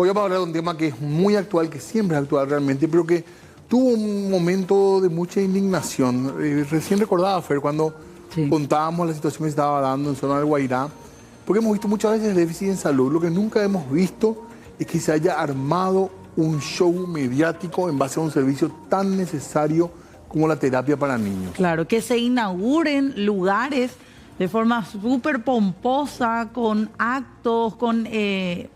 Hoy vamos a hablar de un tema que es muy actual, que siempre es actual realmente, pero que tuvo un momento de mucha indignación. Recién recordaba, Fer, cuando contábamos la situación que se estaba dando en zona del Guairá, porque hemos visto muchas veces déficit en salud. Lo que nunca hemos visto es que se haya armado un show mediático en base a un servicio tan necesario como la terapia para niños. Claro, que se inauguren lugares de forma súper pomposa, con actos, con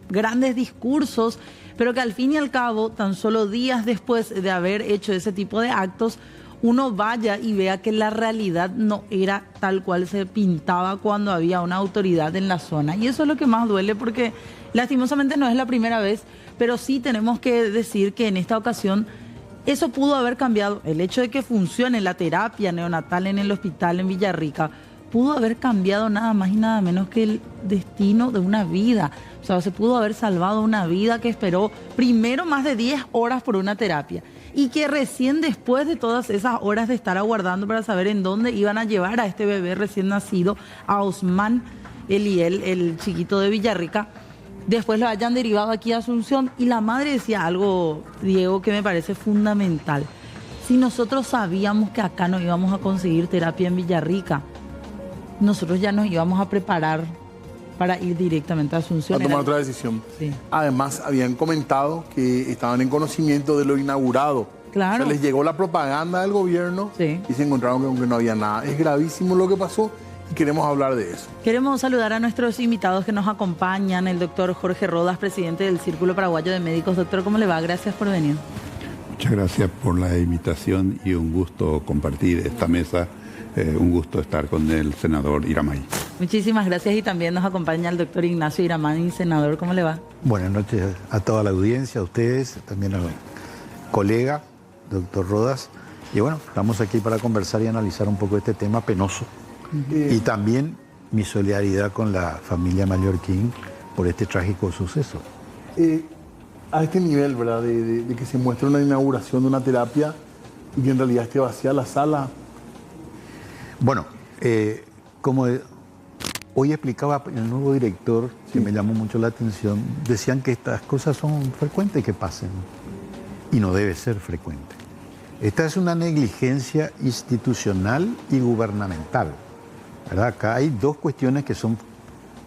grandes discursos, pero que al fin y al cabo, tan solo días después de haber hecho ese tipo de actos, uno vaya y vea que la realidad no era tal cual se pintaba cuando había una autoridad en la zona. Y eso es lo que más duele, porque lastimosamente no es la primera vez, pero sí tenemos que decir que en esta ocasión eso pudo haber cambiado. El hecho de que funcione la terapia neonatal en el hospital en Villarrica pudo haber cambiado nada más y nada menos que el destino de una vida. O sea, se pudo haber salvado una vida que esperó primero más de 10 horas por una terapia y que recién después de todas esas horas de estar aguardando para saber en dónde iban a llevar a este bebé recién nacido, a Osman Eliel, el chiquito de Villarrica, después lo hayan derivado aquí a Asunción. Y la madre decía algo, Diego, que me parece fundamental. Si nosotros sabíamos que acá no íbamos a conseguir terapia en Villarrica, nosotros ya nos íbamos a preparar para ir directamente a Asunción. A tomar otra decisión. Sí. Además, habían comentado que estaban en conocimiento de lo inaugurado. Claro. O sea, les llegó la propaganda del gobierno y se encontraron que no había nada. Es gravísimo lo que pasó y queremos hablar de eso. Queremos saludar a nuestros invitados que nos acompañan, el doctor Jorge Rodas, presidente del Círculo Paraguayo de Médicos. Doctor, ¿cómo le va? Gracias por venir. Muchas gracias por la invitación y un gusto compartir esta mesa. Un gusto estar con el senador Iramay. Muchísimas gracias, y también nos acompaña el doctor Ignacio Iramay, senador. ¿Cómo le va? Buenas noches a toda la audiencia, a ustedes, también al colega, doctor Rodas. Y bueno, estamos aquí para conversar y analizar un poco este tema penoso. Y también mi solidaridad con la familia Mallorquín por este trágico suceso. A este nivel, ¿verdad? De que se muestre una inauguración de una terapia y que en realidad esté vacía la sala. Bueno, como hoy explicaba el nuevo director, que me llamó mucho la atención, decían que estas cosas son frecuentes que pasen y no debe ser frecuente. Esta es una negligencia institucional y gubernamental, ¿verdad? Acá hay dos cuestiones que son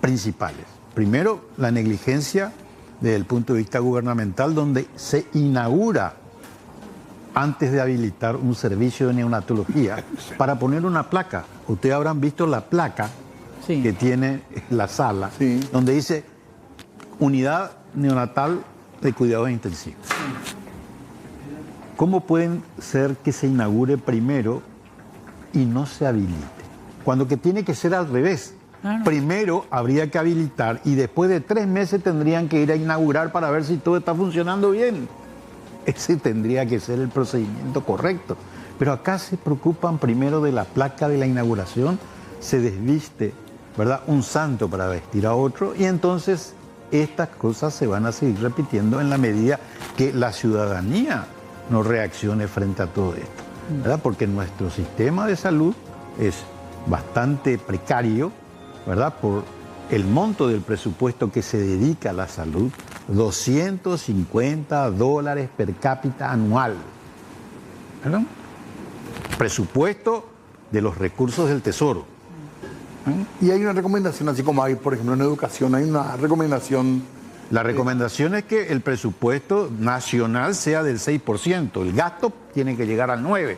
principales. Primero, la negligencia desde el punto de vista gubernamental, donde se inaugura antes de habilitar un servicio de neonatología para poner una placa. Ustedes habrán visto la placa que tiene la sala, donde dice Unidad Neonatal de Cuidados Intensivos. ¿Cómo pueden ser que se inaugure primero y no se habilite? Cuando que tiene que ser al revés. Claro. Primero habría que habilitar y después de 3 meses tendrían que ir a inaugurar para ver si todo está funcionando bien. Ese tendría que ser el procedimiento correcto. Pero acá se preocupan primero de la placa de la inauguración, se desviste, ¿verdad?, un santo para vestir a otro, y entonces estas cosas se van a seguir repitiendo en la medida que la ciudadanía no reaccione frente a todo esto, ¿verdad? Porque nuestro sistema de salud es bastante precario, ¿verdad?, por el monto del presupuesto que se dedica a la salud, $250 per cápita anual, ¿verdad? Presupuesto de los recursos del Tesoro. Y hay una recomendación, así como hay, por ejemplo, en educación, hay una recomendación. La recomendación es que el presupuesto nacional sea del 6%, el gasto tiene que llegar al 9%,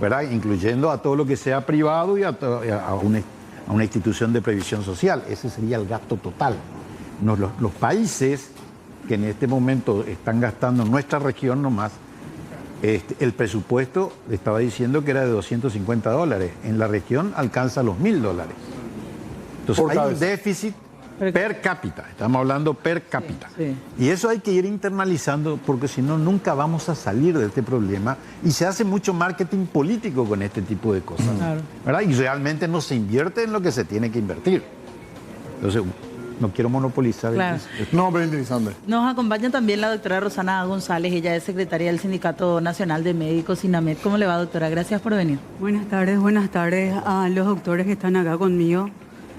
¿verdad?, incluyendo a todo lo que sea privado y a una institución de previsión social. Ese sería el gasto total. Los países que en este momento están gastando en nuestra región nomás, el presupuesto estaba diciendo que era de $250. En la región alcanza los $1.000. Entonces hay un déficit per cápita. Estamos hablando per cápita. Y eso hay que ir internalizando, porque si no, nunca vamos a salir de este problema. Y se hace mucho marketing político con este tipo de cosas, ¿verdad? Y realmente no se invierte en lo que se tiene que invertir. Entonces, no quiero monopolizar. No, pero interesante. Nos acompaña también la doctora Rosana González. Ella es secretaria del Sindicato Nacional de Médicos, SINAMED. ¿Cómo le va, doctora? Gracias por venir. Buenas tardes a los doctores que están acá conmigo.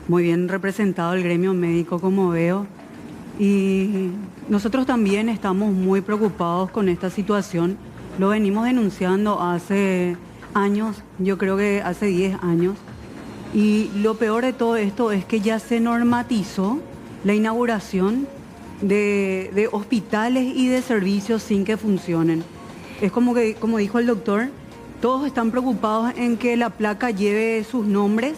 Muy bien representado el gremio médico, como veo. Y nosotros también estamos muy preocupados con esta situación. Lo venimos denunciando hace años, yo creo que hace 10 años. Y lo peor de todo esto es que ya se normatizó la inauguración de hospitales y de servicios sin que funcionen. Es como que, como dijo el doctor, todos están preocupados en que la placa lleve sus nombres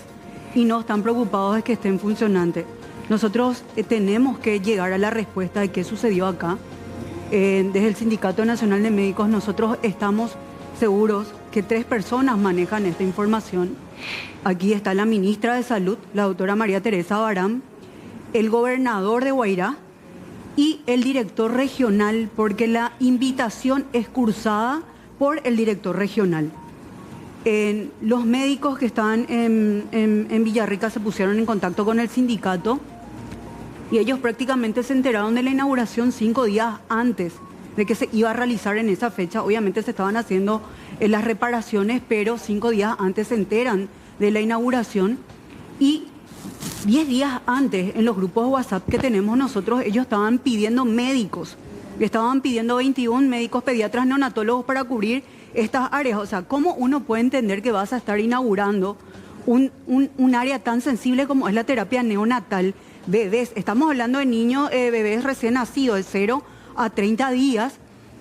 y no están preocupados de que estén funcionantes. Nosotros tenemos que llegar a la respuesta de qué sucedió acá. Desde el Sindicato Nacional de Médicos nosotros estamos seguros que 3 personas manejan esta información. Aquí está la ministra de Salud, la doctora María Teresa Barán, el gobernador de Guairá y el director regional, porque la invitación es cursada por el director regional. Los médicos que estaban en Villarrica se pusieron en contacto con el sindicato y ellos prácticamente se enteraron de la inauguración 5 días antes de que se iba a realizar en esa fecha. Obviamente se estaban haciendo las reparaciones, pero 5 días antes se enteran de la inauguración y 10 días antes en los grupos de WhatsApp que tenemos nosotros, ellos estaban pidiendo médicos, estaban pidiendo 21 médicos, pediatras, neonatólogos para cubrir estas áreas. O sea, ¿cómo uno puede entender que vas a estar inaugurando un área tan sensible como es la terapia neonatal? Bebés, estamos hablando de niños, bebés recién nacidos de 0 a 30 días.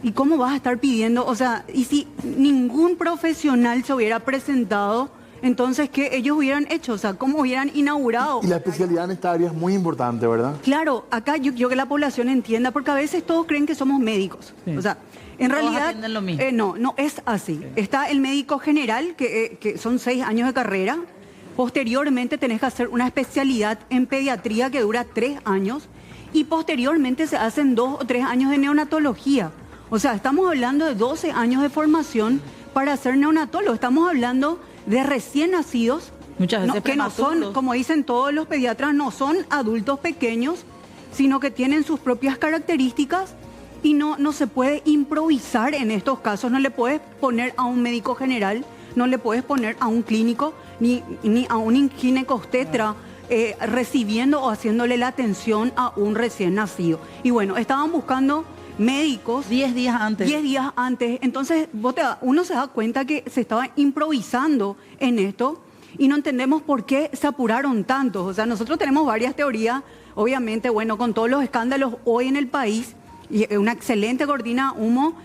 ¿Y cómo vas a estar pidiendo? O sea, y si ningún profesional se hubiera presentado, entonces, ¿qué ellos hubieran hecho? O sea, ¿cómo hubieran inaugurado? Y la especialidad en esta área es muy importante, ¿verdad? Claro, acá yo que la población entienda, porque a veces todos creen que somos médicos. Sí. O sea, en todos realidad, atienden lo mismo. No es así. Sí. Está el médico general, que son 6 años de carrera. Posteriormente tenés que hacer una especialidad en pediatría que dura 3 años. Y posteriormente se hacen 2 o 3 años de neonatología. O sea, estamos hablando de 12 años de formación para ser neonatólogo. Estamos hablando de recién nacidos, muchas veces que no son, como dicen todos los pediatras, no son adultos pequeños, sino que tienen sus propias características y no se puede improvisar en estos casos. No le puedes poner a un médico general, no le puedes poner a un clínico, ni a un ginecobstetra recibiendo o haciéndole la atención a un recién nacido. Y bueno, estaban buscando médicos 10 días antes. 10 días antes. Entonces, uno se da cuenta que se estaba improvisando en esto y no entendemos por qué se apuraron tanto. O sea, nosotros tenemos varias teorías, obviamente, bueno, con todos los escándalos hoy en el país, y una excelente cortina humo,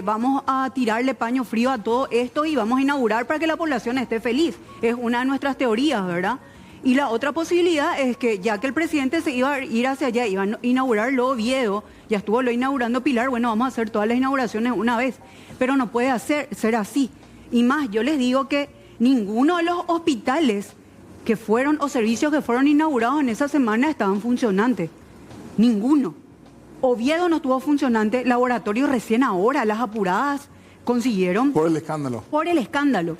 vamos a tirarle paño frío a todo esto y vamos a inaugurar para que la población esté feliz. Es una de nuestras teorías, ¿verdad? Y la otra posibilidad es que ya que el presidente se iba a ir hacia allá, iba a inaugurar lo Oviedo, ya estuvo lo inaugurando Pilar, bueno, vamos a hacer todas las inauguraciones una vez. Pero no puede ser así. Y más, yo les digo que ninguno de los hospitales que fueron o servicios que fueron inaugurados en esa semana estaban funcionantes. Ninguno. Oviedo no estuvo funcionante, laboratorio recién ahora, las apuradas consiguieron. Por el escándalo. Por el escándalo.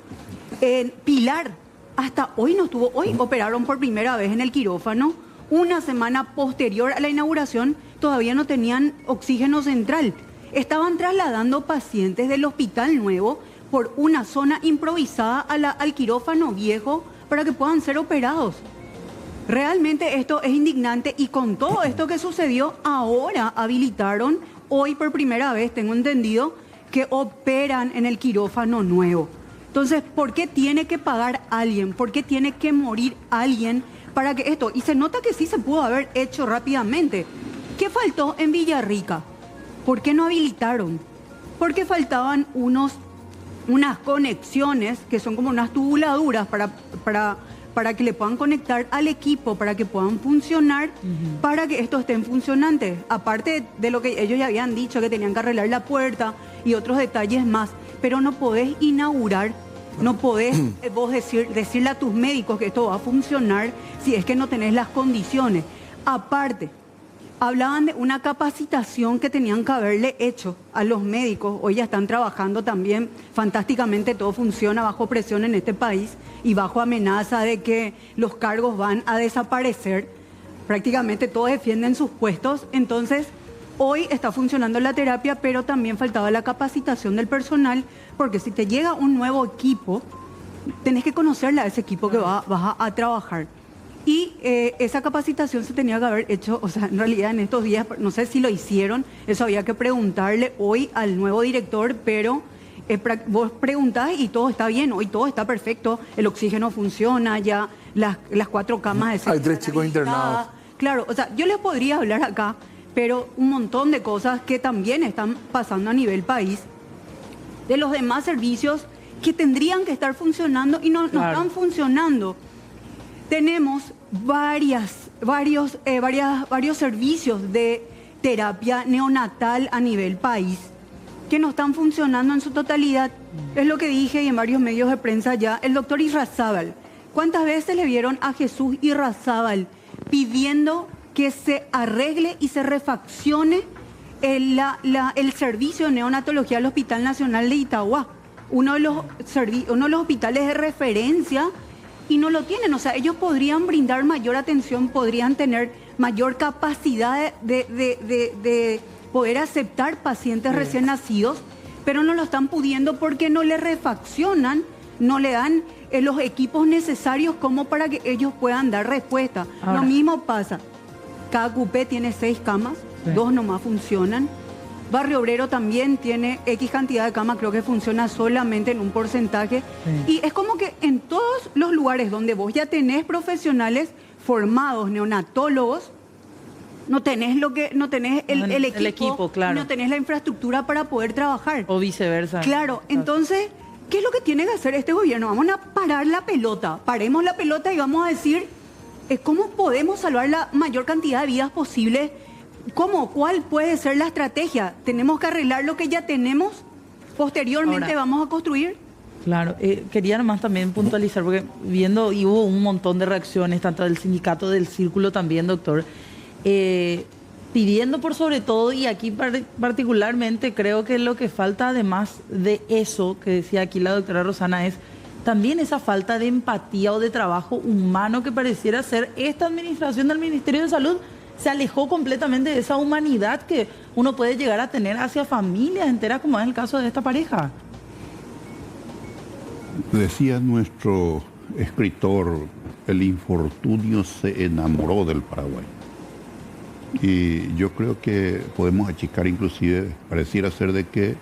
Pilar, hasta hoy no estuvo, hoy operaron por primera vez en el quirófano. Una semana posterior a la inauguración todavía no tenían oxígeno central. Estaban trasladando pacientes del hospital nuevo por una zona improvisada al quirófano viejo para que puedan ser operados. Realmente esto es indignante y con todo esto que sucedió, ahora habilitaron, hoy por primera vez tengo entendido, que operan en el quirófano nuevo. Entonces, ¿por qué tiene que pagar alguien? ¿Por qué tiene que morir alguien para que esto? Y se nota que sí se pudo haber hecho rápidamente. ¿Qué faltó en Villarrica? ¿Por qué no habilitaron? Porque faltaban unas conexiones que son como unas tubuladuras para que le puedan conectar al equipo, para que puedan funcionar, para que esto estén funcionantes. Aparte de lo que ellos ya habían dicho, que tenían que arreglar la puerta y otros detalles más. Pero no podés inaugurar, no podés vos decirle a tus médicos que esto va a funcionar si es que no tenés las condiciones. Aparte, hablaban de una capacitación que tenían que haberle hecho a los médicos. Hoy ya están trabajando también fantásticamente, todo funciona bajo presión en este país y bajo amenaza de que los cargos van a desaparecer. Prácticamente todos defienden sus puestos. Entonces, hoy está funcionando la terapia, pero también faltaba la capacitación del personal, porque si te llega un nuevo equipo, tenés que conocerle a ese equipo que vas a trabajar. Y esa capacitación se tenía que haber hecho, o sea, en realidad en estos días, no sé si lo hicieron, eso había que preguntarle hoy al nuevo director, pero vos preguntás y todo está bien, hoy todo está perfecto, el oxígeno funciona, ya las 4 camas de Hay 3 chicos internados. Claro, o sea, yo les podría hablar acá, pero un montón de cosas que también están pasando a nivel país, de los demás servicios que tendrían que estar funcionando y no están funcionando. Tenemos varios servicios de terapia neonatal a nivel país que no están funcionando en su totalidad. Es lo que dije y en varios medios de prensa ya. El doctor Irrazábal, ¿cuántas veces le vieron a Jesús Irrazábal pidiendo que se arregle y se refaccione el servicio de neonatología del Hospital Nacional de Itagua? Uno de los hospitales de referencia, y no lo tienen. O sea, ellos podrían brindar mayor atención, podrían tener mayor capacidad de poder aceptar pacientes recién nacidos, pero no lo están pudiendo porque no le refaccionan, no le dan los equipos necesarios como para que ellos puedan dar respuesta. Ahora, lo mismo pasa. Cada cupé tiene 6 camas, 2 nomás funcionan. Barrio Obrero también tiene X cantidad de camas, creo que funciona solamente en un porcentaje. Y es como que en todos los lugares donde vos ya tenés profesionales formados, neonatólogos, no tenés el equipo, claro. No tenés la infraestructura para poder trabajar. O viceversa. Claro, entonces, ¿qué es lo que tiene que hacer este gobierno? Vamos a parar la pelota, paremos la pelota y vamos a decir cómo podemos salvar la mayor cantidad de vidas posible. ¿Cómo? ¿Cuál puede ser la estrategia? ¿Tenemos que arreglar lo que ya tenemos? ¿Posteriormente ahora vamos a construir? Claro, quería nomás también puntualizar, porque viendo, y hubo un montón de reacciones, tanto del sindicato, del círculo también, doctor, pidiendo por sobre todo, y aquí particularmente creo que lo que falta además de eso, que decía aquí la doctora Rosana, es también esa falta de empatía o de trabajo humano que pareciera ser esta administración del Ministerio de Salud. Se alejó completamente de esa humanidad que uno puede llegar a tener hacia familias enteras, como es el caso de esta pareja. Decía nuestro escritor, el infortunio se enamoró del Paraguay. Y yo creo que podemos achicar inclusive, pareciera ser de que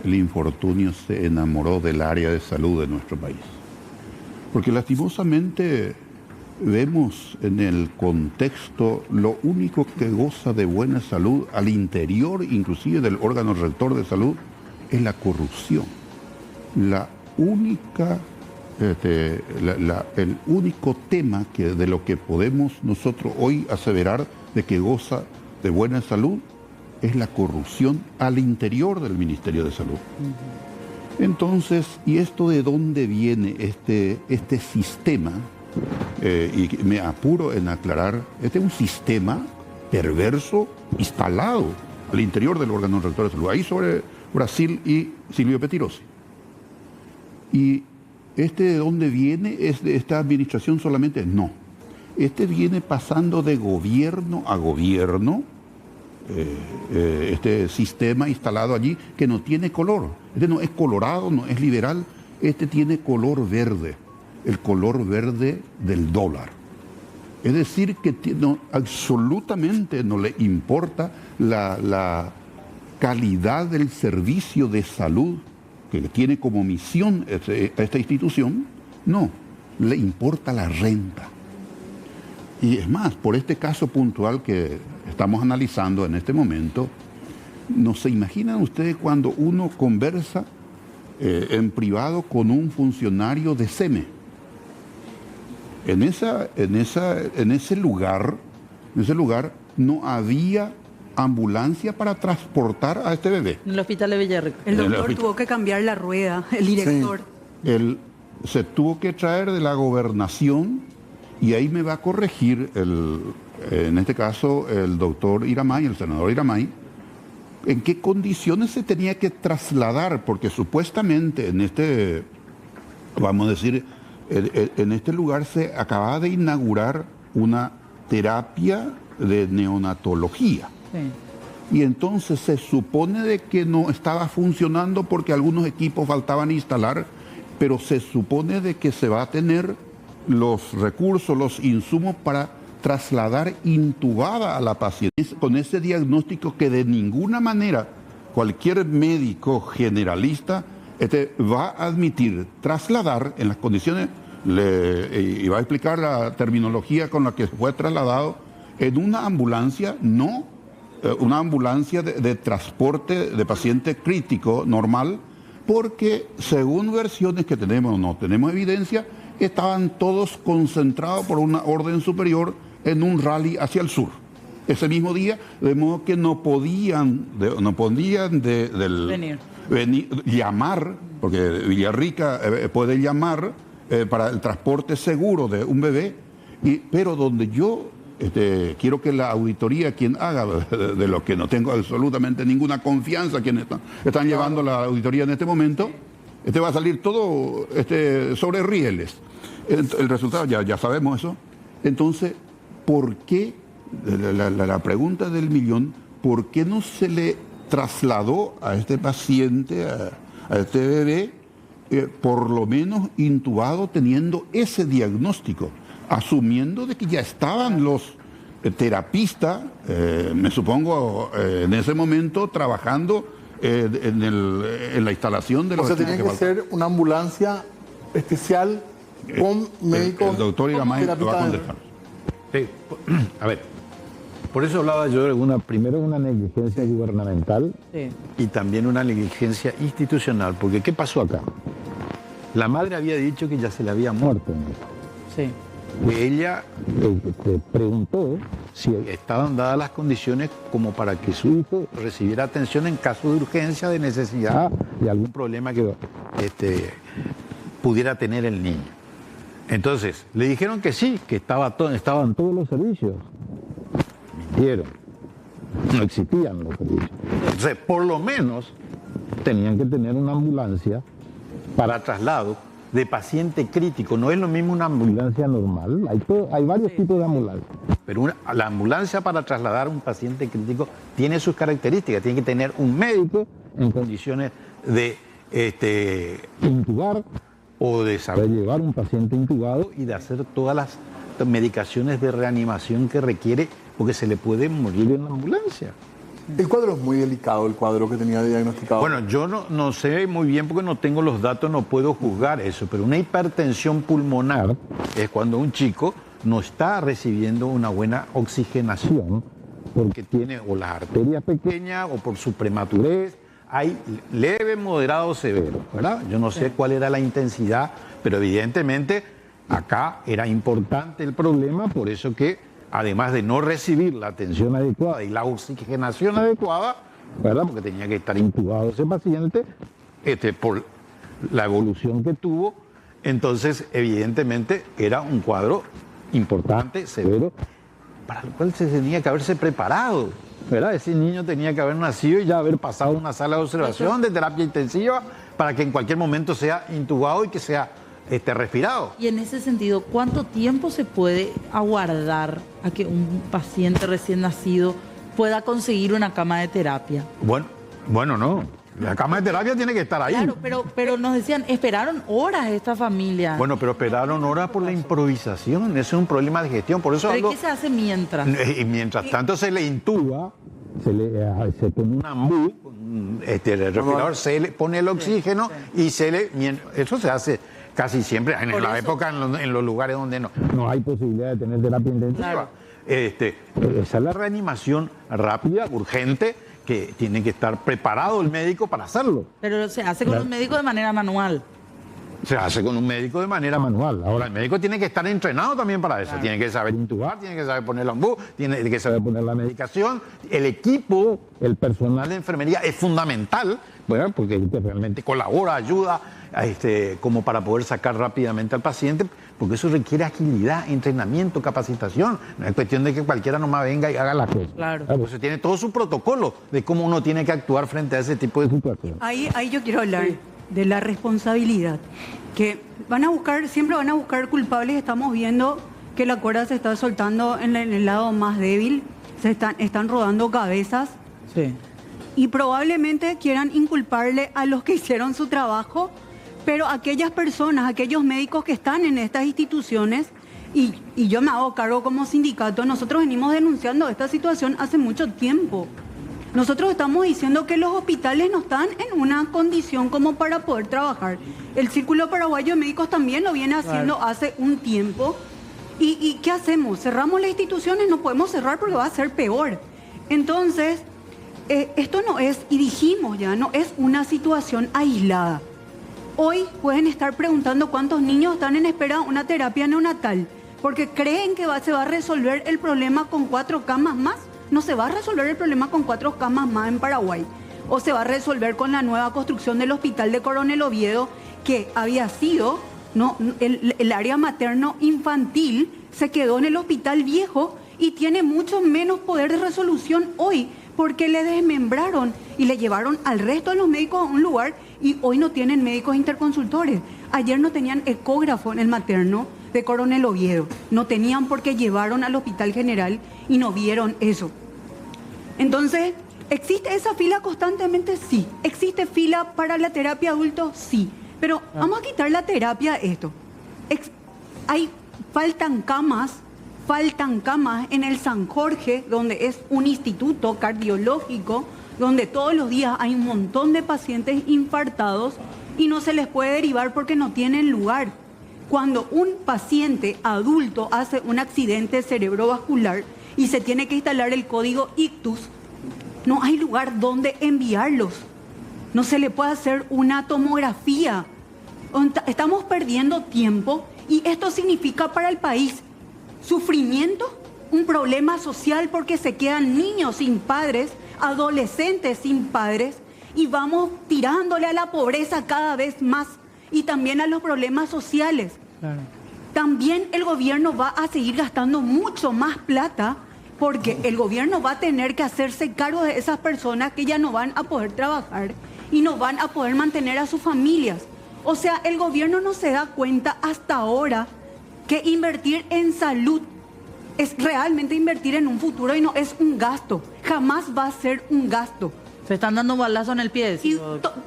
el infortunio se enamoró del área de salud de nuestro país. Porque lastimosamente vemos en el contexto lo único que goza de buena salud al interior inclusive del órgano rector de salud es la corrupción. La única, el único tema de lo que podemos nosotros hoy aseverar de que goza de buena salud es la corrupción al interior del Ministerio de Salud. Entonces, ¿y esto de dónde viene este sistema? Y me apuro en aclarar, este es un sistema perverso instalado al interior del órgano rector de salud, ahí sobre Brasil y Silvio Pettirossi. ¿Y de dónde viene? ¿Es de esta administración solamente? No. Este viene pasando de gobierno a gobierno, este sistema instalado allí que no tiene color. Este no es colorado, no es liberal, este tiene color verde. El color verde del dólar. Es decir, que absolutamente no le importa la calidad del servicio de salud que tiene como misión esta institución. No, le importa la renta. Y es más, por este caso puntual que estamos analizando en este momento, ¿no se imaginan ustedes cuando uno conversa en privado con un funcionario de SEME? En ese lugar no había ambulancia para transportar a este bebé. En el hospital de Villarrica. El doctor tuvo que cambiar la rueda, el director. Sí. Se tuvo que traer de la gobernación, y ahí me va a corregir, en este caso, el doctor Iramay, el senador Iramay, en qué condiciones se tenía que trasladar, porque supuestamente en este, vamos a decir, en este lugar se acababa de inaugurar una terapia de neonatología. Sí. Y entonces se supone de que no estaba funcionando porque algunos equipos faltaban instalar, pero se supone de que se va a tener los recursos, los insumos para trasladar intubada a la paciente con ese diagnóstico que de ninguna manera cualquier médico generalista va a admitir trasladar en las condiciones, y va a explicar la terminología con la que fue trasladado, en una ambulancia, no una ambulancia de transporte de paciente crítico normal, porque según versiones que tenemos, no tenemos evidencia, estaban todos concentrados por una orden superior en un rally hacia el sur. Ese mismo día, de modo que no podían venir, llamar, porque Villarrica puede llamar para el transporte seguro de un bebé, pero donde yo quiero que la auditoría, quien haga, de lo que no tengo absolutamente ninguna confianza, quienes están llevando la auditoría en este momento, va a salir todo sobre rieles. El resultado, ya sabemos eso. Entonces, ¿por qué, la pregunta del millón, por qué no se le trasladó a este paciente, a este bebé, por lo menos intubado, teniendo ese diagnóstico, asumiendo de que ya estaban los terapistas, me supongo, en ese momento trabajando en la instalación de los... O sea, tenía que ser una ambulancia especial con médicos... El doctor Iramay lo va a contestar. Sí, a ver, por eso hablaba yo de primero una negligencia gubernamental y también una negligencia institucional, porque ¿qué pasó acá? La madre había dicho que ya se le había muerto. Sí. Ella preguntó si estaban dadas las condiciones como para que su hijo recibiera atención en caso de urgencia, de necesidad, de algún problema que pudiera tener el niño. Entonces, le dijeron que sí, que estaban todos los servicios. Mintieron. No existían los servicios. Entonces, por lo menos, tenían que tener una ambulancia para traslado de paciente crítico. No es lo mismo una ambulancia normal. Hay varios tipos de ambulancias. Pero la ambulancia para trasladar a un paciente crítico tiene sus características. Tiene que tener un médico en condiciones de intubar o de saber llevar un paciente intubado y de hacer todas las medicaciones de reanimación que requiere, porque se le puede morir en la ambulancia. El cuadro es muy delicado, el cuadro que tenía diagnosticado. Bueno, yo no sé muy bien porque no tengo los datos, no puedo juzgar eso, pero una hipertensión pulmonar es cuando un chico no está recibiendo una buena oxigenación porque tiene o las arterias pequeñas o por su prematurez. Hay leve, moderado, severo, ¿verdad? Yo no sé cuál era la intensidad, pero evidentemente acá era importante el problema, por eso que además de no recibir la atención adecuada y la oxigenación adecuada, ¿verdad? Porque tenía que estar intubado ese paciente, por la evolución que tuvo, entonces evidentemente era un cuadro importante, severo, para el cual se tenía que haberse preparado, ¿verdad? Ese niño tenía que haber nacido y ya haber pasado una sala de observación de terapia intensiva para que en cualquier momento sea intubado y que sea respirado. Y en ese sentido, ¿cuánto tiempo se puede aguardar a que un paciente recién nacido pueda conseguir una cama de terapia? Bueno, no. La cama de terapia tiene que estar ahí. Claro, pero nos decían, esperaron horas esta familia. Bueno, pero esperaron horas por la improvisación. Ese es un problema de gestión. Por eso ¿Pero qué se hace mientras? Y mientras tanto se le intuba, se pone un ambú, el respirador, se le pone el oxígeno y eso se hace casi siempre, en la época, en los lugares donde no hay posibilidad de tener terapia intensiva. Claro. Esa es la reanimación rápida, urgente, que tiene que estar preparado el médico para hacerlo. Pero se hace con un médico de manera manual. Se hace con un médico de manera manual. Ahora, el médico tiene que estar entrenado también para eso. Claro. Tiene que saber intubar, tiene que saber poner el ambú, tiene que saber poner la medicación. El equipo, el personal de enfermería es fundamental, bueno, porque realmente colabora, ayuda, como para poder sacar rápidamente al paciente, porque eso requiere agilidad, entrenamiento, capacitación. No es cuestión de que cualquiera nomás venga y haga la cosa. Claro. Pues tiene todo su protocolo de cómo uno tiene que actuar frente a ese tipo de situaciones. Ahí yo quiero hablar de la responsabilidad, que siempre van a buscar culpables. Estamos viendo que la cuerda se está soltando en el lado más débil, están rodando cabezas. Sí. Y probablemente quieran inculparle a los que hicieron su trabajo pero aquellas personas, aquellos médicos que están en estas instituciones, y yo me hago cargo como sindicato, nosotros venimos denunciando esta situación hace mucho tiempo. Nosotros estamos diciendo que los hospitales no están en una condición como para poder trabajar. El Círculo Paraguayo de Médicos también lo viene haciendo hace un tiempo. ¿Y qué hacemos? ¿Cerramos las instituciones? No podemos cerrar porque va a ser peor. Entonces, esto no es, y dijimos ya, no es una situación aislada. Hoy pueden estar preguntando cuántos niños están en espera de una terapia neonatal, porque creen que se va a resolver el problema con 4 camas más. No se va a resolver el problema con 4 camas más en Paraguay. O se va a resolver con la nueva construcción del hospital de Coronel Oviedo, que había sido, ¿no? El área materno-infantil se quedó en el hospital viejo y tiene mucho menos poder de resolución hoy, porque le desmembraron y le llevaron al resto de los médicos a un lugar y hoy no tienen médicos interconsultores. Ayer no tenían ecógrafo en el materno de Coronel Oviedo. No tenían porque llevaron al Hospital General y no vieron eso. Entonces, ¿existe esa fila constantemente? Sí. ¿Existe fila para la terapia adulto? Sí. Pero vamos a quitar la terapia a esto. Faltan camas en el San Jorge, donde es un instituto cardiológico, donde todos los días hay un montón de pacientes infartados y no se les puede derivar porque no tienen lugar. Cuando un paciente adulto hace un accidente cerebrovascular y se tiene que instalar el código ictus, no hay lugar donde enviarlos. No se le puede hacer una tomografía. Estamos perdiendo tiempo y esto significa para el país sufrimiento, un problema social porque se quedan niños sin padres, adolescentes sin padres y vamos tirándole a la pobreza cada vez más y también a los problemas sociales. Claro. También el gobierno va a seguir gastando mucho más plata porque el gobierno va a tener que hacerse cargo de esas personas que ya no van a poder trabajar y no van a poder mantener a sus familias. O sea, el gobierno no se da cuenta hasta ahora que invertir en salud es realmente invertir en un futuro y no es un gasto. Jamás va a ser un gasto. Se están dando balazos en el pie. Y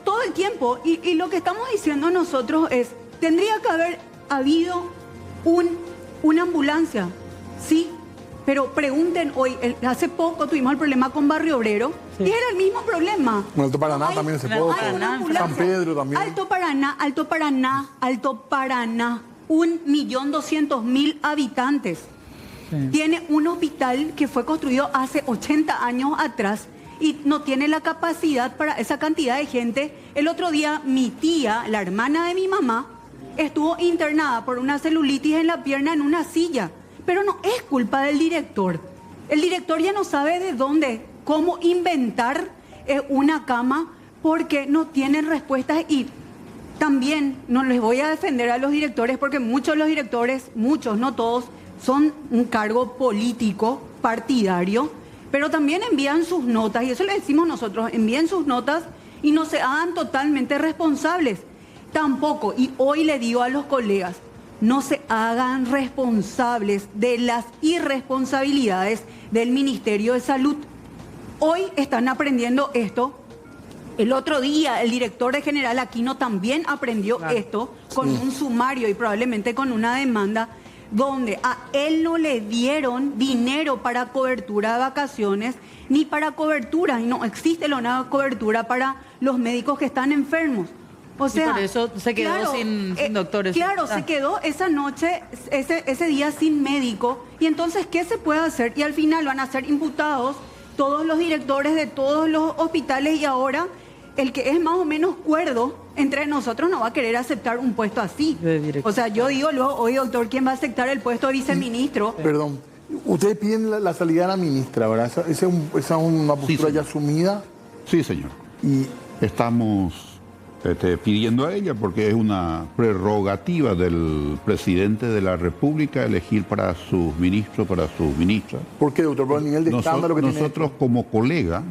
todo el tiempo. Y lo que estamos diciendo nosotros es, tendría que haber habido una ambulancia. Sí, pero pregunten hoy, hace poco tuvimos el problema con Barrio Obrero y era el mismo problema. Bueno, Alto Paraná también hace poco. San Pedro también. Alto Paraná. 1.200.000 habitantes. Sí. Tiene un hospital que fue construido hace 80 años atrás y no tiene la capacidad para esa cantidad de gente. El otro día mi tía, la hermana de mi mamá, estuvo internada por una celulitis en la pierna en una silla. Pero no es culpa del director. El director ya no sabe de dónde, cómo inventar una cama porque no tienen respuestas. Y también no les voy a defender a los directores porque muchos de los directores, muchos, no todos, son un cargo político, partidario, pero también envían sus notas, y eso le decimos nosotros, envíen sus notas y no se hagan totalmente responsables. Tampoco, y hoy le digo a los colegas, no se hagan responsables de las irresponsabilidades del Ministerio de Salud. Hoy están aprendiendo esto. El otro día el director de General Aquino también aprendió esto con un sumario y probablemente con una demanda donde a él no le dieron dinero para cobertura de vacaciones ni para cobertura, y no existe una cobertura para los médicos que están enfermos. O sea, y por eso se quedó sin doctores. Claro, se quedó esa noche, ese día sin médico. Y entonces, ¿qué se puede hacer? Y al final van a ser imputados todos los directores de todos los hospitales y ahora el que es más o menos cuerdo entre nosotros no va a querer aceptar un puesto así. O sea, yo digo luego, oye doctor, ¿quién va a aceptar el puesto de viceministro? Perdón, ustedes piden la salida de la ministra, ¿verdad? ¿Esa es una postura ya asumida? Sí, señor. Y estamos pidiendo a ella porque es una prerrogativa del presidente de la República elegir para sus ministros, para sus ministras. ¿Por qué, doctor? Por el nivel de escándalo que tiene. Nosotros como colega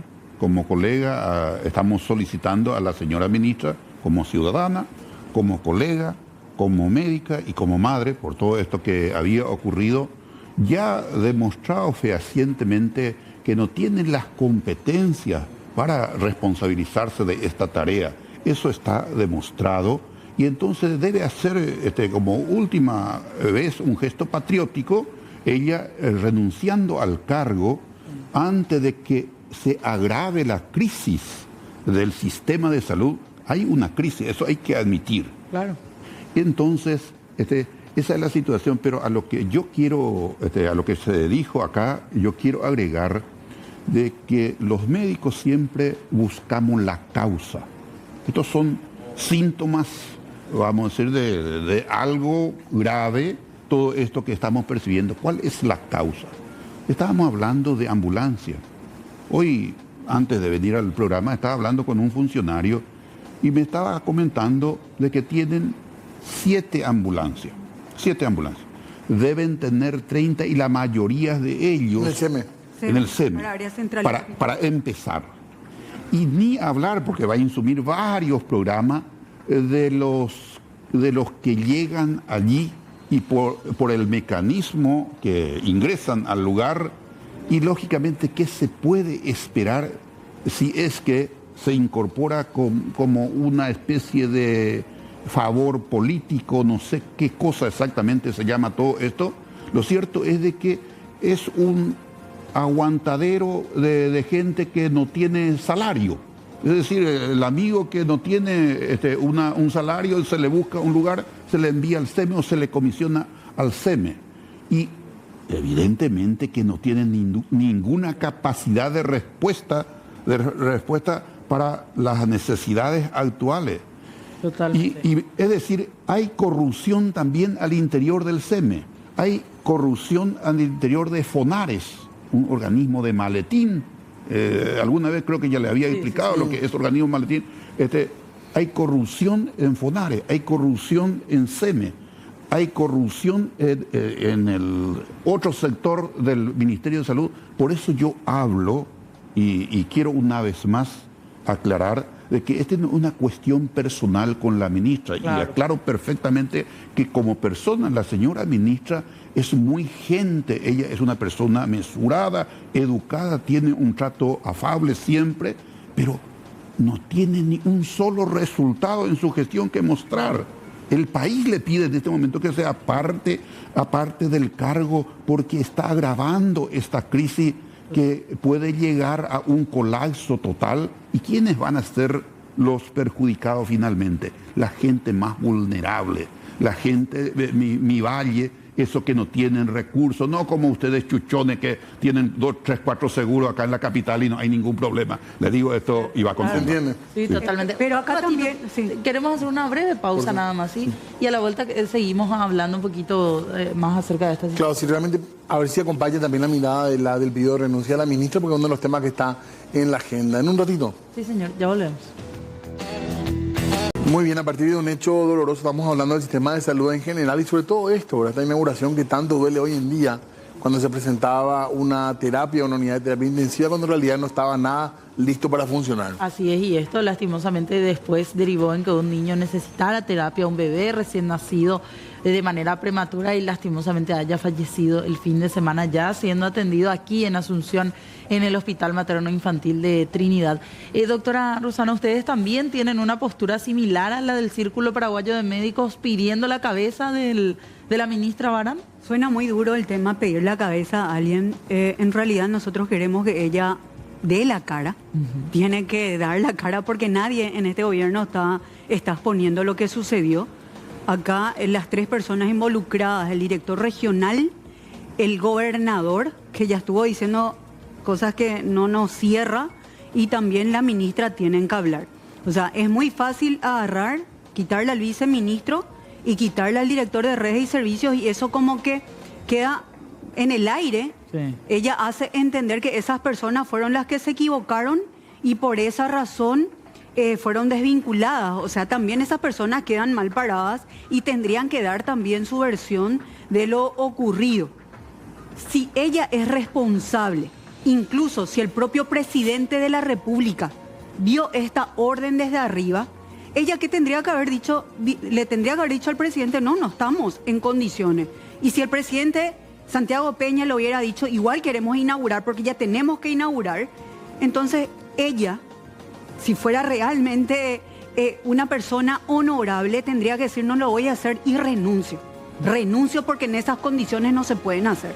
estamos solicitando a la señora ministra como ciudadana, como colega, como médica y como madre, por todo esto que había ocurrido, ya demostrado fehacientemente que no tienen las competencias para responsabilizarse de esta tarea. Eso está demostrado y entonces debe hacer como última vez un gesto patriótico, ella renunciando al cargo antes de que se agrave la crisis del sistema de salud. Hay una crisis, eso hay que admitir. Claro. Entonces, esa es la situación, pero a lo que yo quiero, a lo que se dijo acá, yo quiero agregar de que los médicos siempre buscamos la causa. Estos son síntomas, vamos a decir, de algo grave, todo esto que estamos percibiendo. ¿Cuál es la causa? Estábamos hablando de ambulancia. Hoy, antes de venir al programa, estaba hablando con un funcionario y me estaba comentando de que tienen 7 ambulancias. 7 ambulancias. Deben tener 30 y la mayoría de ellos... En el SEME. En el SEME. Para empezar. Y ni hablar, porque va a insumir varios programas de los que llegan allí y por el mecanismo que ingresan al lugar, y lógicamente qué se puede esperar si es que se incorpora como una especie de favor político, no sé qué cosa exactamente se llama todo esto. Lo cierto es de que es un aguantadero de gente que no tiene salario. Es decir, el amigo que no tiene un salario, se le busca un lugar, se le envía al SEME o se le comisiona al SEME. Y evidentemente que no tienen ninguna capacidad de respuesta para las necesidades actuales. Totalmente. Y es decir, hay corrupción también al interior del SEME, hay corrupción al interior de FONARES, un organismo de maletín. Alguna vez creo que ya le había explicado lo que es organismo maletín. Hay corrupción en FONARES, hay corrupción en SEME, hay corrupción en el otro sector del Ministerio de Salud. Por eso yo hablo y quiero una vez más aclarar de que esta no es una cuestión personal con la ministra. Claro. Y aclaro perfectamente que como persona, la señora ministra es muy gente, ella es una persona mesurada, educada, tiene un trato afable siempre, pero no tiene ni un solo resultado en su gestión que mostrar. El país le pide en este momento que sea aparte del cargo, porque está agravando esta crisis que puede llegar a un colapso total. ¿Y quiénes van a ser los perjudicados finalmente? La gente más vulnerable, la gente de mi valle, esos que no tienen recursos, no como ustedes chuchones que tienen 2, 3, 4 seguros acá en la capital y no hay ningún problema. Les digo esto y va con ¿Entiende? Sí, totalmente. Pero acá también... Sí. Queremos hacer una breve pausa nada más, ¿sí? Y a la vuelta seguimos hablando un poquito más acerca de esta situación. Claro, si realmente, a ver si acompaña también la mirada del pedido de renuncia a la ministra, porque es uno de los temas que está en la agenda. En un ratito. Sí, señor, ya volvemos. Muy bien, a partir de un hecho doloroso estamos hablando del sistema de salud en general y sobre todo esto, ¿verdad? Esta inauguración que tanto duele hoy en día cuando se presentaba una terapia, una unidad de terapia intensiva, cuando en realidad no estaba nada listo para funcionar. Así es, y esto lastimosamente después derivó en que un niño necesitara terapia, un bebé recién nacido de manera prematura y lastimosamente haya fallecido el fin de semana ya siendo atendido aquí en Asunción, en el Hospital Materno Infantil de Trinidad. Doctora Rosana, ¿ustedes también tienen una postura similar a la del Círculo Paraguayo de Médicos pidiendo la cabeza de la ministra Barán? Suena muy duro el tema pedir la cabeza a alguien. En realidad nosotros queremos que ella dé la cara, tiene que dar la cara porque nadie en este gobierno está exponiendo lo que sucedió. Acá las 3 personas involucradas, el director regional, el gobernador, que ya estuvo diciendo cosas que no nos cierra, y también la ministra tienen que hablar. O sea, es muy fácil agarrar, quitarle al viceministro y quitarle al director de redes y servicios, y eso como que queda en el aire. Sí. Ella hace entender que esas personas fueron las que se equivocaron y por esa razón fueron desvinculadas. O sea, también esas personas quedan mal paradas y tendrían que dar también su versión de lo ocurrido. Si ella es responsable, incluso si el propio presidente de la República dio esta orden desde arriba, ella que tendría que haber dicho, le tendría que haber dicho al presidente, no estamos en condiciones. Y si el presidente Santiago Peña le hubiera dicho, igual queremos inaugurar porque ya tenemos que inaugurar, entonces ella, si fuera realmente una persona honorable tendría que decir, no lo voy a hacer y renuncio. Renuncio porque en esas condiciones no se pueden hacer.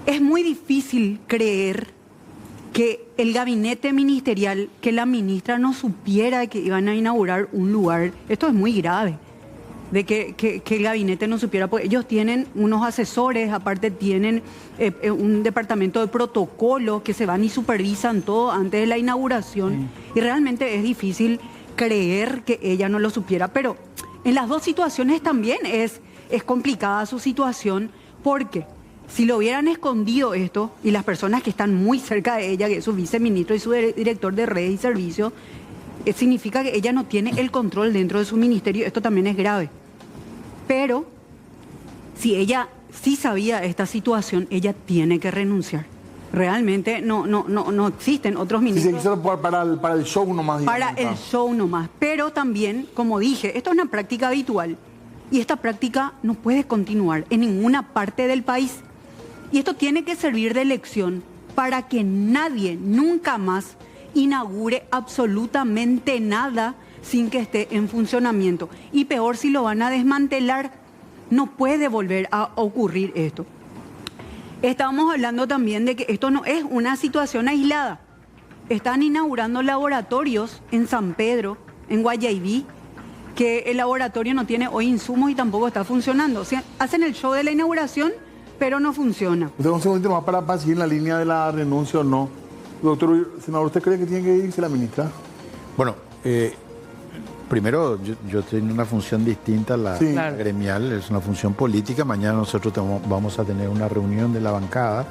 Es muy difícil creer que el gabinete ministerial, que la ministra no supiera que iban a inaugurar un lugar. Esto es muy grave, de que el gabinete no supiera, porque ellos tienen unos asesores, aparte tienen un departamento de protocolo que se van y supervisan todo antes de la inauguración. Y realmente es difícil creer que ella no lo supiera, pero en las dos situaciones también es complicada su situación, porque si lo hubieran escondido esto, y las personas que están muy cerca de ella, que es su viceministro y su director de redes y servicios, significa que ella no tiene el control dentro de su ministerio. Esto también es grave. Pero si ella sí sabía esta situación, ella tiene que renunciar. Realmente no existen otros ministros. Si se quiso para el show nomás. Digamos, para el show nomás. Pero también, como dije, esto es una práctica habitual. Y esta práctica no puede continuar en ninguna parte del país. Y esto tiene que servir de lección para que nadie nunca más inaugure absolutamente nada sin que esté en funcionamiento. Y peor, si lo van a desmantelar, no puede volver a ocurrir esto. Estábamos hablando también de que esto no es una situación aislada. Están inaugurando laboratorios en San Pedro, en Guayaibí, que el laboratorio no tiene hoy insumos y tampoco está funcionando. O sea, hacen el show de la inauguración, pero no funciona. Usted un segundito más para seguir en la línea de la renuncia o no. Doctor senador, ¿usted cree que tiene que irse la ministra? Bueno, primero yo tengo una función distinta a la gremial, es una función política. Mañana nosotros vamos a tener una reunión de la bancada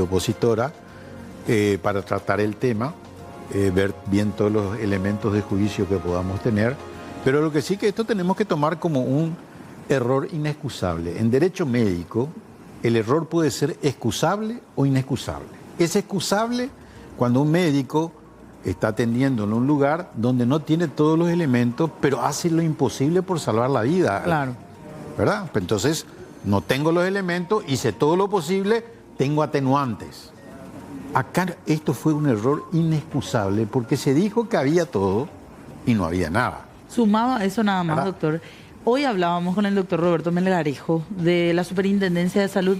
opositora para tratar el tema, ver bien todos los elementos de juicio que podamos tener. Pero lo que sí que esto tenemos que tomar como un error inexcusable. En derecho médico, el error puede ser excusable o inexcusable. Es excusable cuando un médico está atendiendo en un lugar donde no tiene todos los elementos, pero hace lo imposible por salvar la vida. Claro. ¿Verdad? Entonces, no tengo los elementos, hice todo lo posible, tengo atenuantes. Acá esto fue un error inexcusable porque se dijo que había todo y no había nada. Sumado a eso nada más, ¿verdad? Doctor. Hoy hablábamos con el doctor Roberto Melgarejo de la Superintendencia de Salud.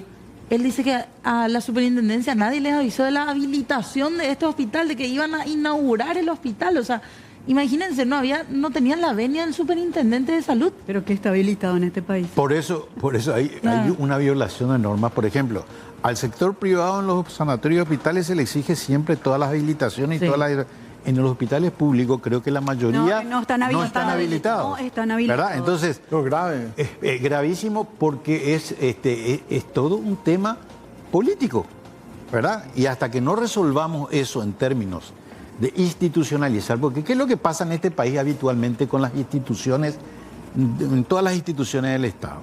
Él dice que a la superintendencia nadie les avisó de la habilitación de este hospital, de que iban a inaugurar el hospital. O sea, imagínense, no tenían la venia del superintendente de salud. Pero que está habilitado en este país. Por eso hay una violación de normas. Por ejemplo, al sector privado en los sanatorios y hospitales se le exige siempre todas las habilitaciones y todas las... En los hospitales públicos creo que la mayoría no están habilitados. No están habilitados. ¿Verdad? Entonces, es grave. Es gravísimo porque es todo un tema político, ¿verdad? Y hasta que no resolvamos eso en términos de institucionalizar, porque ¿qué es lo que pasa en este país habitualmente con las instituciones, en todas las instituciones del Estado?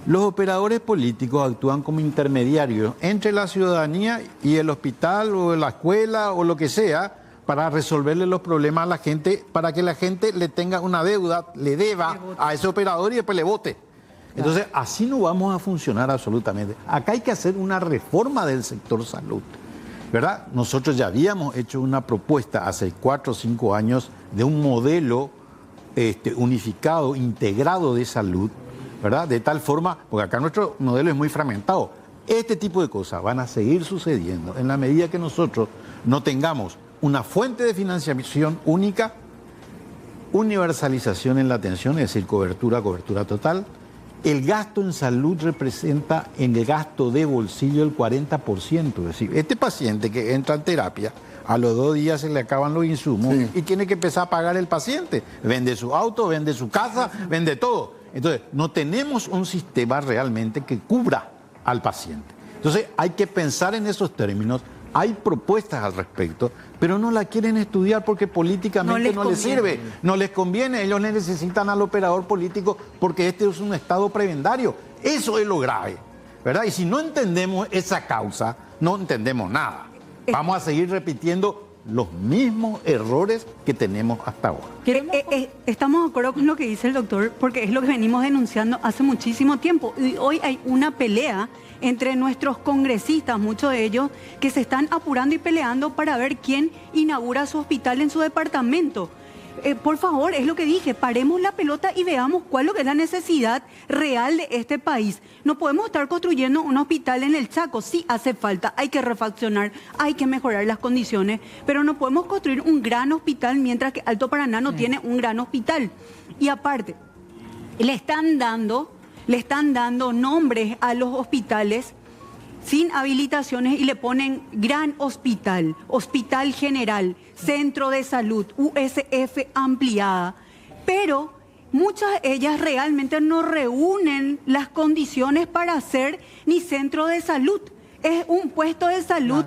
Los operadores políticos actúan como intermediarios entre la ciudadanía y el hospital o la escuela o lo que sea, para resolverle los problemas a la gente, para que la gente le tenga una deuda, le deba a ese operador y después le vote. Entonces, así no vamos a funcionar absolutamente. Acá hay que hacer una reforma del sector salud, ¿verdad? Nosotros ya habíamos hecho una propuesta hace 4 o 5 años de un modelo unificado, integrado de salud, ¿verdad? De tal forma, porque acá nuestro modelo es muy fragmentado. Este tipo de cosas van a seguir sucediendo en la medida que nosotros no tengamos una fuente de financiación única, universalización en la atención, es decir, cobertura total. El gasto en salud representa en el gasto de bolsillo el 40%. Es decir, este paciente que entra en terapia, a los 2 días se le acaban los insumos y tiene que empezar a pagar el paciente. Vende su auto, vende su casa, vende todo. Entonces, no tenemos un sistema realmente que cubra al paciente. Entonces, hay que pensar en esos términos. Hay propuestas al respecto, pero no la quieren estudiar porque políticamente no les sirve, no les conviene. Ellos necesitan al operador político porque este es un estado prebendario. Eso es lo grave, ¿verdad? Y si no entendemos esa causa, no entendemos nada. Vamos a seguir repitiendo los mismos errores que tenemos hasta ahora. Estamos de acuerdo con lo que dice el doctor, porque es lo que venimos denunciando hace muchísimo tiempo. Y hoy hay una pelea entre nuestros congresistas, muchos de ellos, que se están apurando y peleando para ver quién inaugura su hospital en su departamento. Por favor, es lo que dije, paremos la pelota y veamos cuál es lo que es la necesidad real de este país. No podemos estar construyendo un hospital en el Chaco, sí hace falta, hay que refaccionar, hay que mejorar las condiciones, pero no podemos construir un gran hospital mientras que Alto Paraná no tiene un gran hospital. Y aparte, le están dando nombres a los hospitales sin habilitaciones y le ponen gran hospital, hospital general, centro de salud, USF ampliada, pero muchas de ellas realmente no reúnen las condiciones para ser ni centro de salud. Es un puesto de salud,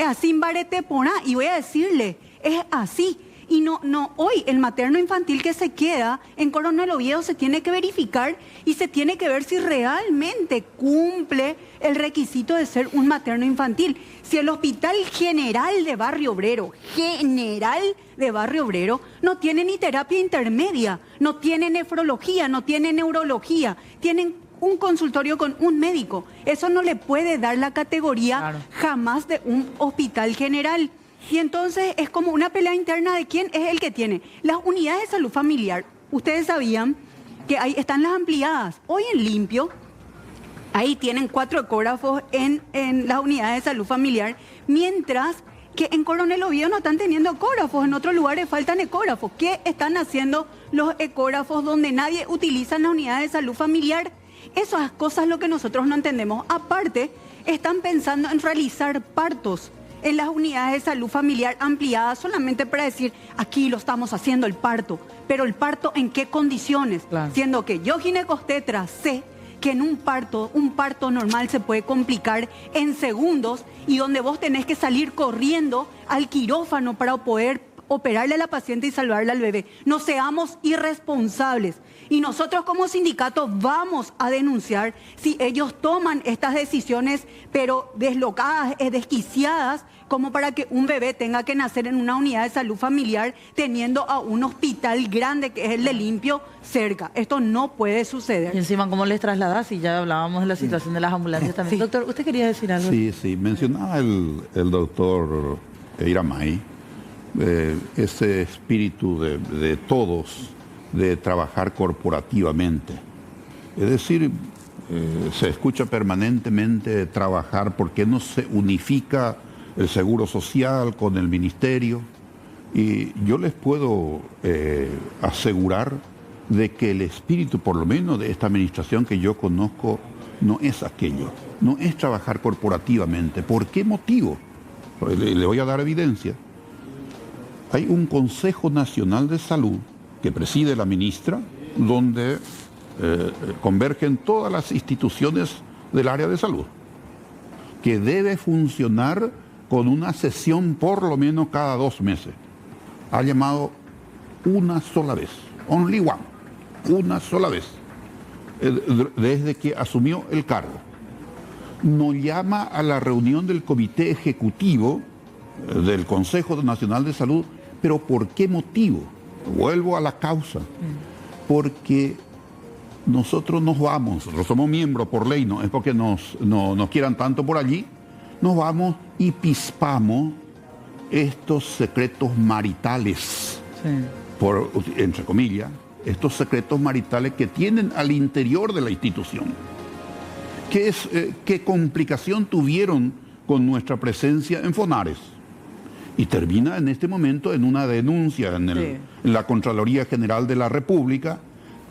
así en Bareteponá, y voy a decirle, es así. Y no, hoy el materno infantil que se queda en Coronel Oviedo se tiene que verificar y se tiene que ver si realmente cumple el requisito de ser un materno infantil. Si el Hospital General de Barrio Obrero, no tiene ni terapia intermedia, no tiene nefrología, no tiene neurología, tienen un consultorio con un médico. Eso no le puede dar la categoría jamás de un hospital general. Y entonces es como una pelea interna de quién es el que tiene. Las unidades de salud familiar, ustedes sabían que ahí están las ampliadas. Hoy en Limpio, ahí tienen 4 ecógrafos en las unidades de salud familiar, mientras que en Coronel Oviedo no están teniendo ecógrafos, en otros lugares faltan ecógrafos. ¿Qué están haciendo los ecógrafos donde nadie utiliza en las unidades de salud familiar? Esas cosas es lo que nosotros no entendemos. Aparte, están pensando en realizar partos en las unidades de salud familiar ampliadas solamente para decir, aquí lo estamos haciendo el parto, pero el parto ¿en qué condiciones? Claro. Siendo que yo, ginecostetra, sé que en un parto normal se puede complicar en segundos y donde vos tenés que salir corriendo al quirófano para poder operarle a la paciente y salvarle al bebé. No seamos irresponsables. Y nosotros como sindicato vamos a denunciar si ellos toman estas decisiones, pero deslocadas, desquiciadas, como para que un bebé tenga que nacer en una unidad de salud familiar teniendo a un hospital grande que es el de Limpio cerca. Esto no puede suceder. Y encima, ¿cómo les trasladás? Y ya hablábamos de la situación de las ambulancias también. Sí. Doctor, ¿usted quería decir algo? Sí. Mencionaba el doctor Iramay ese espíritu de todos, de trabajar corporativamente. Es decir, se escucha permanentemente trabajar porque no se unifica el Seguro Social con el Ministerio. Y yo les puedo asegurar de que el espíritu, por lo menos de esta administración que yo conozco, no es aquello. No es trabajar corporativamente. ¿Por qué motivo? Le voy a dar evidencia. Hay un Consejo Nacional de Salud que preside la ministra, donde convergen todas las instituciones del área de salud, que debe funcionar con una sesión por lo menos cada 2 meses. Ha llamado una sola vez, only one, una sola vez, desde que asumió el cargo. No llama a la reunión del Comité Ejecutivo del Consejo Nacional de Salud, pero ¿por qué motivo? Vuelvo a la causa, porque nosotros somos miembros por ley, no es porque nos quieran tanto por allí, nos vamos y pispamos estos secretos maritales, entre comillas, estos secretos maritales que tienen al interior de la institución. ¿Qué complicación tuvieron con nuestra presencia en Fonares? Y termina en este momento en una denuncia en la Contraloría General de la República.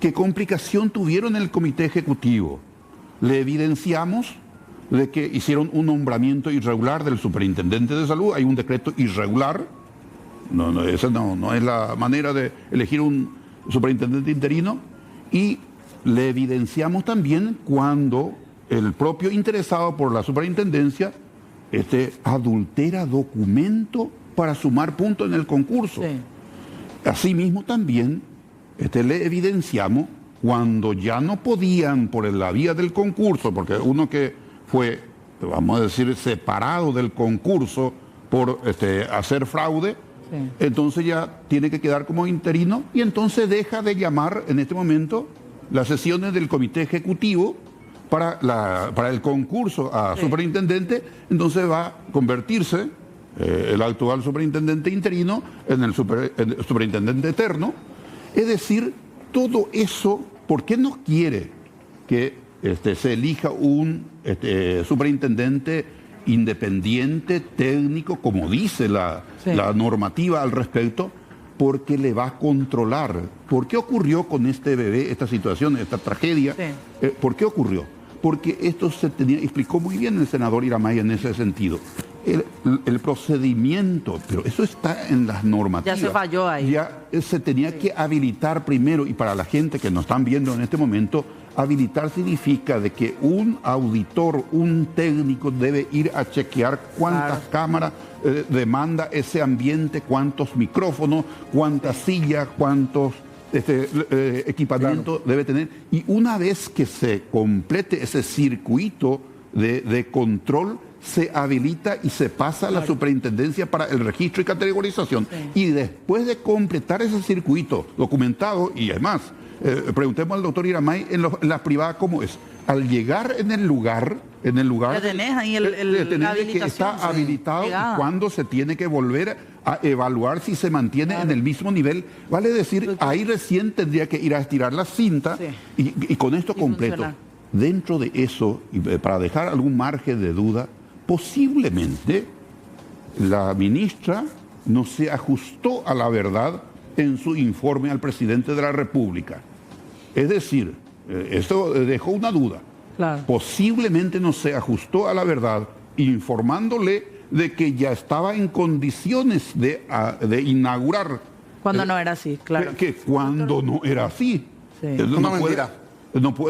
¿Qué complicación tuvieron en el Comité Ejecutivo? Le evidenciamos de que hicieron un nombramiento irregular del superintendente de salud. Hay un decreto irregular. Esa no es la manera de elegir un superintendente interino. Y le evidenciamos también cuando el propio interesado por la superintendencia adultera documento para sumar puntos en el concurso. Sí. Asimismo también le evidenciamos cuando ya no podían por la vía del concurso, porque uno que fue, vamos a decir, separado del concurso por hacer fraude, entonces ya tiene que quedar como interino y entonces deja de llamar en este momento las sesiones del Comité Ejecutivo para el concurso a superintendente, entonces va a convertirse el actual superintendente interino en el superintendente eterno. Es decir, todo eso, ¿por qué no quiere que se elija un superintendente independiente, técnico, como dice la normativa al respecto? Porque le va a controlar. ¿Por qué ocurrió con este bebé, esta situación, esta tragedia? Sí. ¿Por qué ocurrió? Porque esto explicó muy bien el senador Iramay en ese sentido. El procedimiento, pero eso está en las normativas. Ya se falló ahí. Ya se tenía que habilitar primero, y para la gente que nos están viendo en este momento, habilitar significa de que un auditor, un técnico debe ir a chequear cuántas cámaras demanda ese ambiente, cuántos micrófonos, cuántas sillas, cuántos equipamiento debe tener. Y una vez que se complete ese circuito de control, se habilita y se pasa a la superintendencia para el registro y categorización. Sí. Y después de completar ese circuito documentado, y además, preguntemos al doctor Iramay en la privada cómo es. Al llegar en el lugar ya tenés ahí la habilitación, que está habilitado y cuándo se tiene que volver a evaluar si se mantiene en el mismo nivel. Vale decir, ahí recién tendría que ir a estirar la cinta y con esto completo. Funcionar. Dentro de eso, y para dejar algún margen de duda, posiblemente la ministra no se ajustó a la verdad en su informe al presidente de la República. Es decir, esto dejó una duda. Claro. Posiblemente no se ajustó a la verdad, informándole de que ya estaba en condiciones de inaugurar. Cuando no era así, claro. Que cuando no era así. Sí.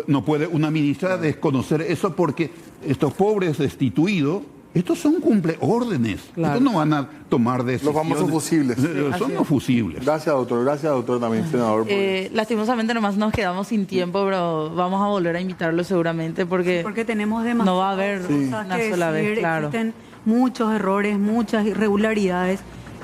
No puede una ministra desconocer eso, porque estos pobres destituidos, estos son cumpleórdenes. Claro. Estos no van a tomar decisiones. Los famosos fusibles. Son los fusibles. Gracias, doctor también, senador. Lastimosamente nomás nos quedamos sin tiempo, pero vamos a volver a invitarlo seguramente porque tenemos demasiado. No va a haber una sola vez, claro. Existen muchos errores, muchas irregularidades.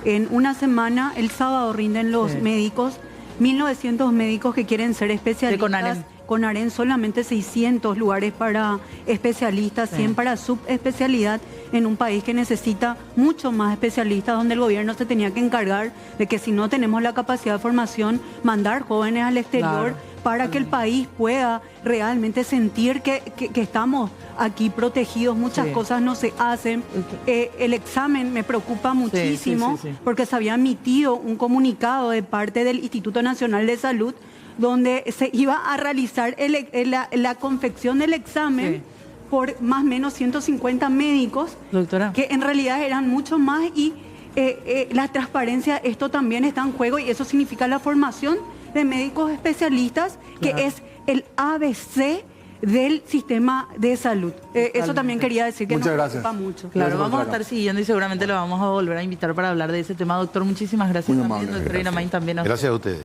En una semana, el sábado, rinden los médicos, 1.900 médicos que quieren ser especialistas. Con AREN solamente 600 lugares para especialistas, 100 para subespecialidad, en un país que necesita mucho más especialistas, donde el gobierno se tenía que encargar de que si no tenemos la capacidad de formación, mandar jóvenes al exterior para que el país pueda realmente sentir que estamos aquí protegidos. Muchas cosas no se hacen. El examen me preocupa muchísimo porque se había emitido un comunicado de parte del Instituto Nacional de Salud donde se iba a realizar la confección del examen por más o menos 150 médicos, doctora, que en realidad eran mucho más, y la transparencia, esto también está en juego, y eso significa la formación de médicos especialistas, que es el ABC del sistema de salud. Eso también quería decir que nos preocupa mucho. Claro, vamos a estar siguiendo y seguramente lo vamos a volver a invitar para hablar de ese tema. Doctor, muchísimas gracias. Doctor Iramay también. Gracias a ustedes.